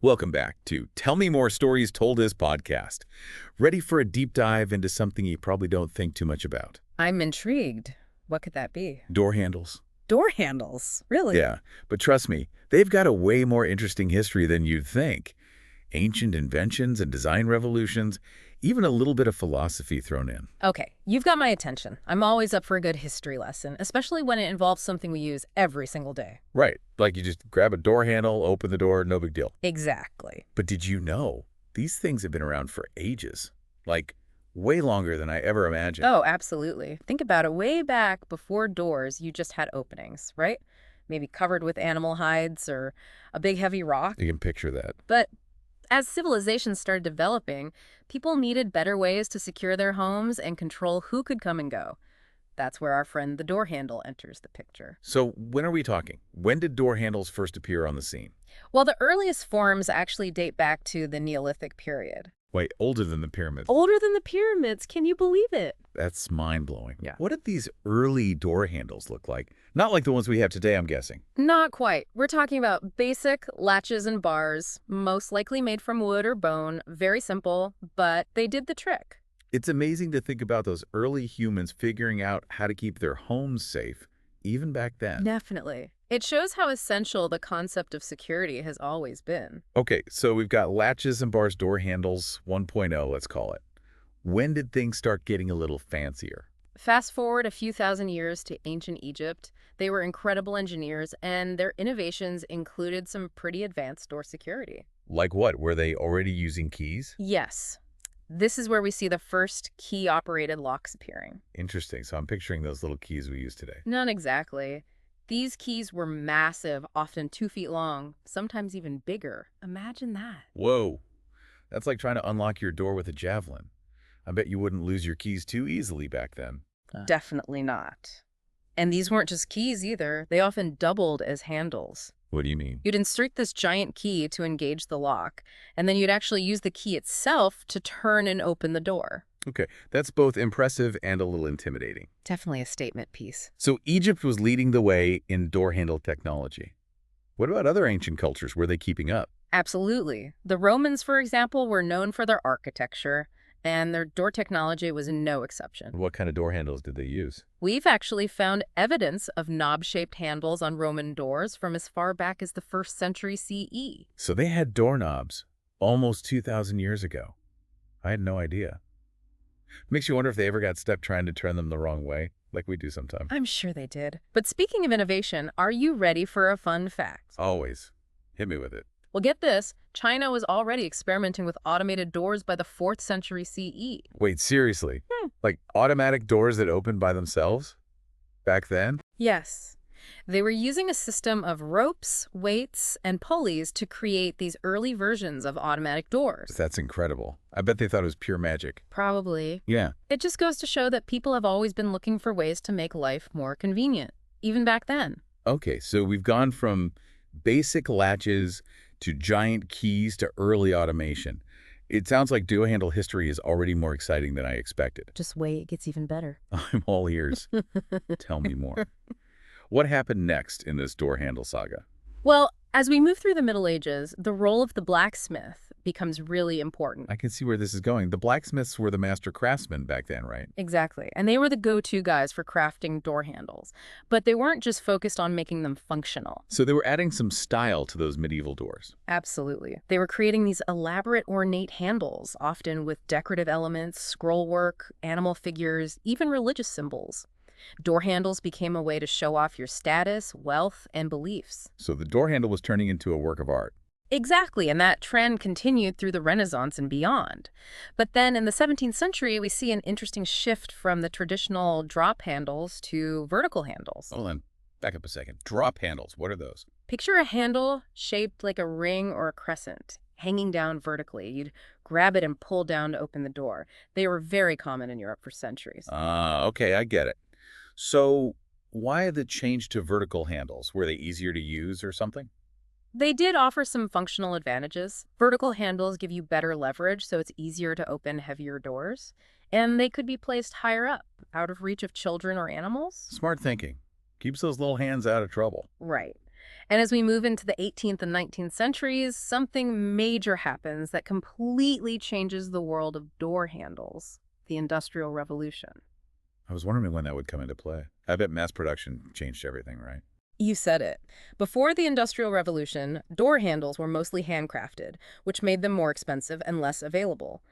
Welcome back to Tell Me More Stories Told As podcast. Ready for a deep dive into something you probably don't think too much about? I'm intrigued. What could that be? Door handles. Door handles, really? Yeah, but trust me, they've got a way more interesting history than you'd think. Ancient inventions and design revolutions, even a little bit of philosophy thrown in. Okay, you've got my attention. I'm always up for a good history lesson, especially when it involves something we use every single day. Right, like you just grab a door handle, open the door, no big deal. Exactly. But did you know these things have been around for ages? Like, way longer than I ever imagined. Oh, absolutely. Think about it. Way back before doors, you just had openings, right? Maybe covered with animal hides or a big heavy rock. You can picture that. But as civilization started developing, people needed better ways to secure their homes and control who could come and go. That's where our friend the door handle enters the picture. So when are we talking? When did door handles first appear on the scene? Well, the earliest forms actually date back to the Neolithic period. Wait, older than the pyramids. Older than the pyramids, can you believe it? That's mind-blowing. Yeah. What did these early door handles look like? Not like the ones we have today, I'm guessing. Not quite. We're talking about basic latches and bars, most likely made from wood or bone. Very simple, but they did the trick. It's amazing to think about those early humans figuring out how to keep their homes safe, even back then. Definitely. It shows how essential the concept of security has always been. Okay, so we've got latches and bars door handles 1.0, let's call it. When did things start getting a little fancier? Fast forward a few thousand years to ancient Egypt. They were incredible engineers, and their innovations included some pretty advanced door security. Like what? Were they already using keys? Yes. This is where we see the first key-operated locks appearing. Interesting. So I'm picturing those little keys we use today. Not exactly. These keys were massive, often 2 feet long, sometimes even bigger. Imagine that. Whoa. That's like trying to unlock your door with a javelin. I bet you wouldn't lose your keys too easily back then. Definitely not. And these weren't just keys either. They often doubled as handles. What do you mean? You'd insert this giant key to engage the lock, and then you'd actually use the key itself to turn and open the door. Okay, that's both impressive and a little intimidating. Definitely a statement piece. So Egypt was leading the way in door handle technology. What about other ancient cultures? Were they keeping up? Absolutely. The Romans, for example, were known for their architecture, and their door technology was no exception. What kind of door handles did they use? We've actually found evidence of knob-shaped handles on Roman doors from as far back as the 1st century CE. So they had doorknobs almost 2,000 years ago. I had no idea. Makes you wonder if they ever got stuck trying to turn them the wrong way, like we do sometimes. I'm sure they did. But speaking of innovation, are you ready for a fun fact? Always. Hit me with it. Well, get this. China was already experimenting with automated doors by the 4th century CE. Wait, seriously? Like automatic doors that open by themselves? Back then? Yes. They were using a system of ropes, weights, and pulleys to create these early versions of automatic doors. That's incredible. I bet they thought it was pure magic. Probably. Yeah. It just goes to show that people have always been looking for ways to make life more convenient, even back then. Okay, so we've gone from basic latches to giant keys to early automation. It sounds like door handle history is already more exciting than I expected. Just wait, it gets even better. I'm all ears. Tell me more. What happened next in this door handle saga? Well, as we move through the Middle Ages, the role of the blacksmith becomes really important. I can see where this is going. The blacksmiths were the master craftsmen back then, right? Exactly. And they were the go-to guys for crafting door handles. But they weren't just focused on making them functional. So they were adding some style to those medieval doors. Absolutely. They were creating these elaborate, ornate handles, often with decorative elements, scroll work, animal figures, even religious symbols. Door handles became a way to show off your status, wealth, and beliefs. So the door handle was turning into a work of art. Exactly, and that trend continued through the Renaissance and beyond. But then in the 17th century, we see an interesting shift from the traditional drop handles to vertical handles. Hold on. Back up a second. Drop handles. What are those? Picture a handle shaped like a ring or a crescent, hanging down vertically. You'd grab it and pull down to open the door. They were very common in Europe for centuries. Okay, I get it. So why the change to vertical handles? Were they easier to use or something? They did offer some functional advantages. Vertical handles give you better leverage, so it's easier to open heavier doors. And they could be placed higher up, out of reach of children or animals. Smart thinking. Keeps those little hands out of trouble. Right. And as we move into the 18th and 19th centuries, something major happens that completely changes the world of door handles, the Industrial Revolution. I was wondering when that would come into play. I bet mass production changed everything, right? You said it. Before the Industrial Revolution, door handles were mostly handcrafted, which made them more expensive and less available.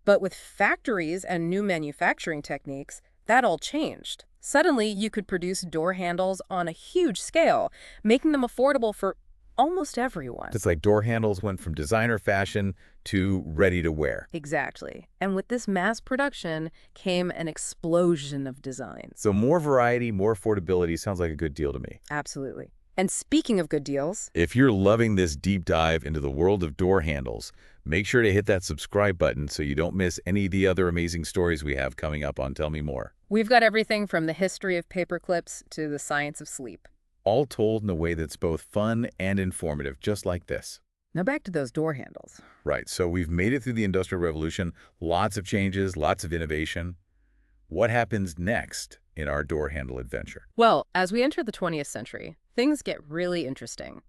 But with factories and new manufacturing techniques, that all changed. Suddenly, you could produce door handles on a huge scale, making them affordable for almost everyone. It's like door handles went from designer fashion to ready to wear. Exactly. And with this mass production came an explosion of designs. So more variety, more affordability sounds like a good deal to me. Absolutely. And speaking of good deals, If you're loving this deep dive into the world of door handles, make sure to hit that subscribe button so you don't miss any of the other amazing stories we have coming up on Tell Me More. we've got everything from the history of paper clips to the science of sleep. All told in a way that's both fun and informative, just like this. Now back to those door handles. Right, so we've made it through the Industrial Revolution, lots of changes, lots of innovation. What happens next in our door handle adventure? Well, as we enter the 20th century, things get really interesting.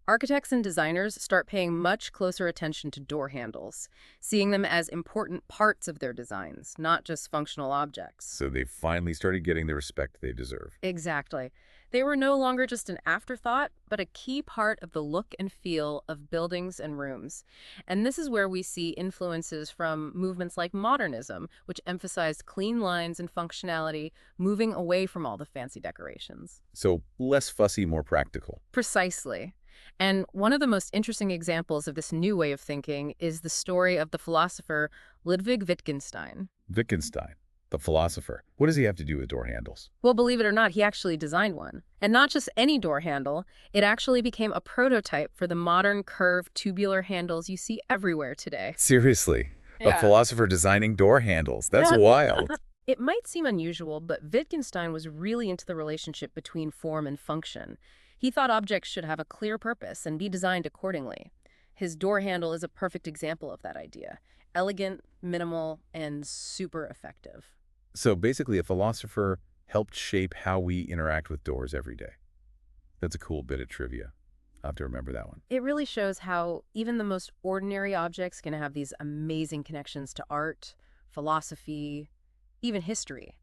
Architects and designers start paying much closer attention to door handles, seeing them as important parts of their designs, not just functional objects. So they finally started getting the respect they deserve. Exactly. They were no longer just an afterthought, but a key part of the look and feel of buildings and rooms. And this is where we see influences from movements like modernism, which emphasized clean lines and functionality, moving away from all the fancy decorations. So less fussy, more practical. Precisely. And one of the most interesting examples of this new way of thinking is the story of the philosopher Ludwig Wittgenstein. Wittgenstein, the philosopher. What does he have to do with door handles? Well, believe it or not, he actually designed one. And not just any door handle, it actually became a prototype for the modern curved tubular handles you see everywhere today. Seriously, a Yeah. philosopher designing door handles. That's wild. It might seem unusual, but Wittgenstein was really into the relationship between form and function. He thought objects should have a clear purpose and be designed accordingly. His door handle is a perfect example of that idea. Elegant, minimal, and super effective. So basically, a philosopher helped shape how we interact with doors every day. That's a cool bit of trivia. I'll have to remember that one. It really shows how even the most ordinary objects can have these amazing connections to art, philosophy, even history.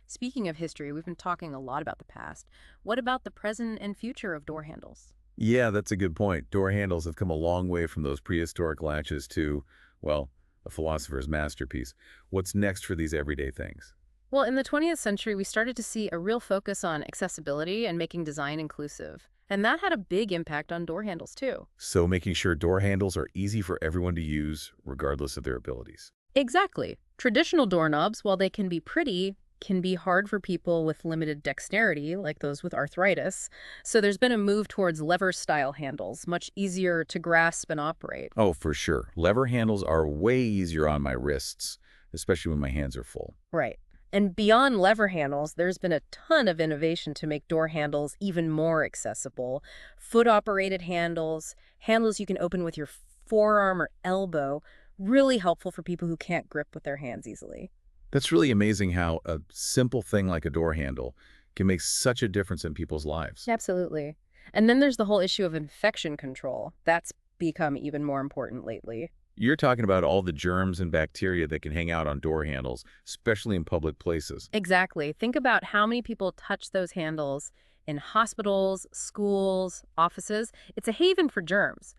Speaking of history, we've been talking a lot about the past. What about the present and future of door handles? Yeah, that's a good point. Door handles have come a long way from those prehistoric latches to, well, a philosopher's masterpiece. What's next for these everyday things? Well, in the 20th century, we started to see a real focus on accessibility and making design inclusive. And that had a big impact on door handles, too. So making sure door handles are easy for everyone to use, regardless of their abilities. Exactly. Traditional doorknobs, while they can be pretty, can be hard for people with limited dexterity, like those with arthritis. So there's been a move towards lever-style handles, much easier to grasp and operate. Oh, for sure. Lever handles are way easier on my wrists, especially when my hands are full. Right. And beyond lever handles, there's been a ton of innovation to make door handles even more accessible. Foot-operated handles, handles you can open with your forearm or elbow, really helpful for people who can't grip with their hands easily. That's really amazing how a simple thing like a door handle can make such a difference in people's lives. Absolutely. And then there's the whole issue of infection control. That's become even more important lately. You're talking about all the germs and bacteria that can hang out on door handles, especially in public places. Exactly. Think about how many people touch those handles in hospitals, schools, offices. It's a haven for germs.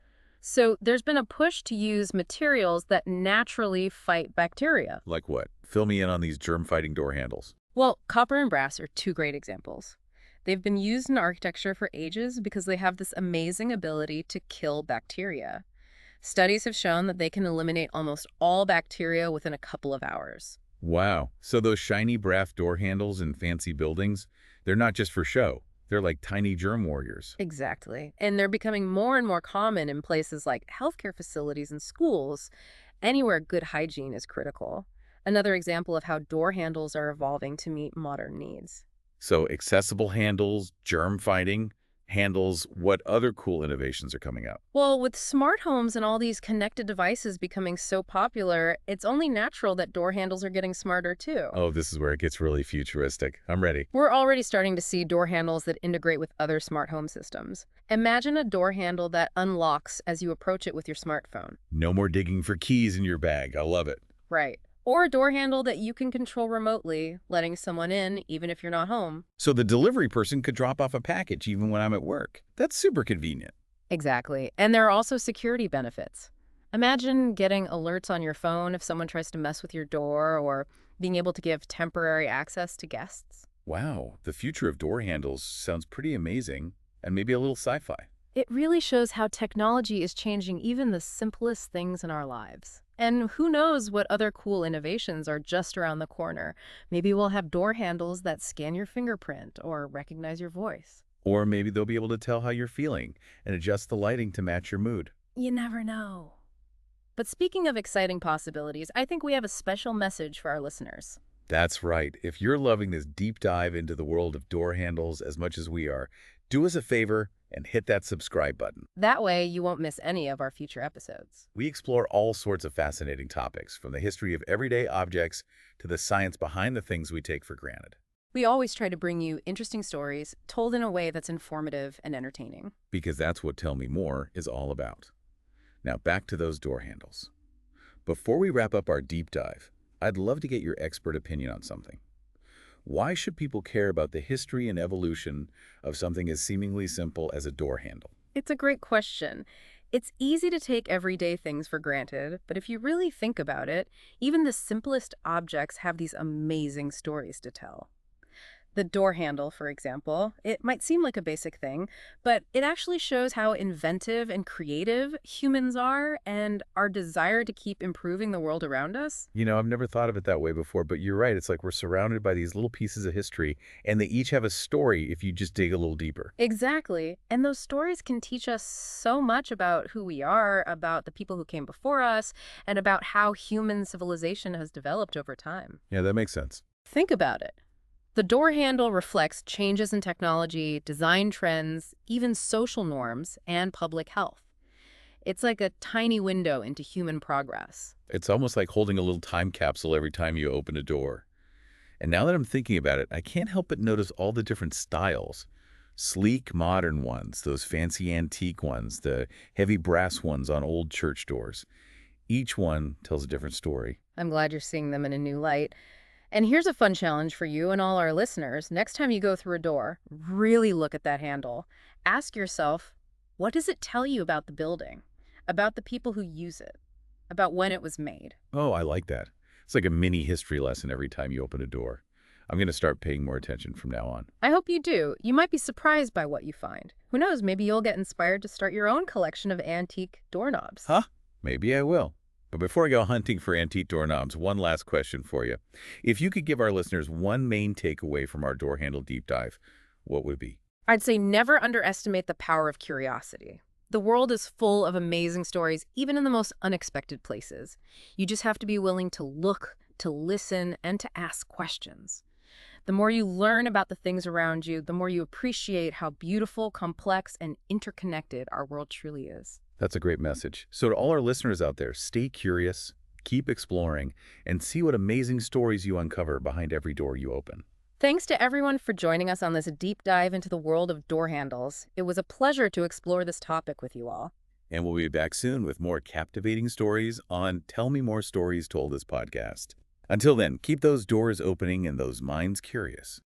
So there's been a push to use materials that naturally fight bacteria. Like what? Fill me in on these germ-fighting door handles. Well, copper and brass are two great examples. They've been used in architecture for ages because they have this amazing ability to kill bacteria. Studies have shown that they can eliminate almost all bacteria within a couple of hours. Wow. So those shiny brass door handles in fancy buildings, they're not just for show. They're like tiny germ warriors. Exactly. And they're becoming more and more common in places like healthcare facilities and schools, anywhere good hygiene is critical. Another example of how door handles are evolving to meet modern needs. So accessible handles, germ fighting, handles, what other cool innovations are coming up? Well, with smart homes and all these connected devices becoming so popular, it's only natural that door handles are getting smarter too. Oh, this is where it gets really futuristic. I'm ready. We're already starting to see door handles that integrate with other smart home systems. Imagine a door handle that unlocks as you approach it with your smartphone. No more digging for keys in your bag. I love it. Right. Or a door handle that you can control remotely, letting someone in even if you're not home. So the delivery person could drop off a package even when I'm at work. That's super convenient. Exactly. And there are also security benefits. Imagine getting alerts on your phone if someone tries to mess with your door or being able to give temporary access to guests. Wow, the future of door handles sounds pretty amazing and maybe a little sci-fi. It really shows how technology is changing even the simplest things in our lives. And who knows what other cool innovations are just around the corner. Maybe we'll have door handles that scan your fingerprint or recognize your voice. Or maybe they'll be able to tell how you're feeling and adjust the lighting to match your mood. You never know. But speaking of exciting possibilities, I think we have a special message for our listeners. That's right. If you're loving this deep dive into the world of door handles as much as we are, do us a favor and hit that subscribe button. That way, you won't miss any of our future episodes. We explore all sorts of fascinating topics, from the history of everyday objects to the science behind the things we take for granted. We always try to bring you interesting stories told in a way that's informative and entertaining. Because that's what Tell Me More is all about. Now back to those door handles. Before we wrap up our deep dive, I'd love to get your expert opinion on something. Why should people care about the history and evolution of something as seemingly simple as a door handle? It's a great question. It's easy to take everyday things for granted, but if you really think about it, even the simplest objects have these amazing stories to tell. The door handle, for example, it might seem like a basic thing, but it actually shows how inventive and creative humans are and our desire to keep improving the world around us. You know, I've never thought of it that way before, but you're right. It's like we're surrounded by these little pieces of history, and they each have a story if you just dig a little deeper. Exactly. And those stories can teach us so much about who we are, about the people who came before us, and about how human civilization has developed over time. Yeah, that makes sense. Think about it. The door handle reflects changes in technology, design trends, even social norms, and public health. It's like a tiny window into human progress. It's almost like holding a little time capsule every time you open a door. And now that I'm thinking about it, I can't help but notice all the different styles. Sleek, modern ones, those fancy antique ones, the heavy brass ones on old church doors. Each one tells a different story. I'm glad you're seeing them in a new light. And here's a fun challenge for you and all our listeners. Next time you go through a door, really look at that handle. Ask yourself, what does it tell you about the building, about the people who use it, about when it was made? Oh, I like that. It's like a mini history lesson every time you open a door. I'm going to start paying more attention from now on. I hope you do. You might be surprised by what you find. Who knows, maybe you'll get inspired to start your own collection of antique doorknobs. Huh? Maybe I will. But before I go hunting for antique doorknobs, one last question for you. If you could give our listeners one main takeaway from our door handle deep dive, what would it be? I'd say never underestimate the power of curiosity. The world is full of amazing stories, even in the most unexpected places. You just have to be willing to look, to listen, and to ask questions. The more you learn about the things around you, the more you appreciate how beautiful, complex, and interconnected our world truly is. That's a great message. So to all our listeners out there, stay curious, keep exploring, and see what amazing stories you uncover behind every door you open. Thanks to everyone for joining us on this deep dive into the world of door handles. It was a pleasure to explore this topic with you all. And we'll be back soon with more captivating stories on Tell Me More Stories Told This podcast. Until then, keep those doors opening and those minds curious.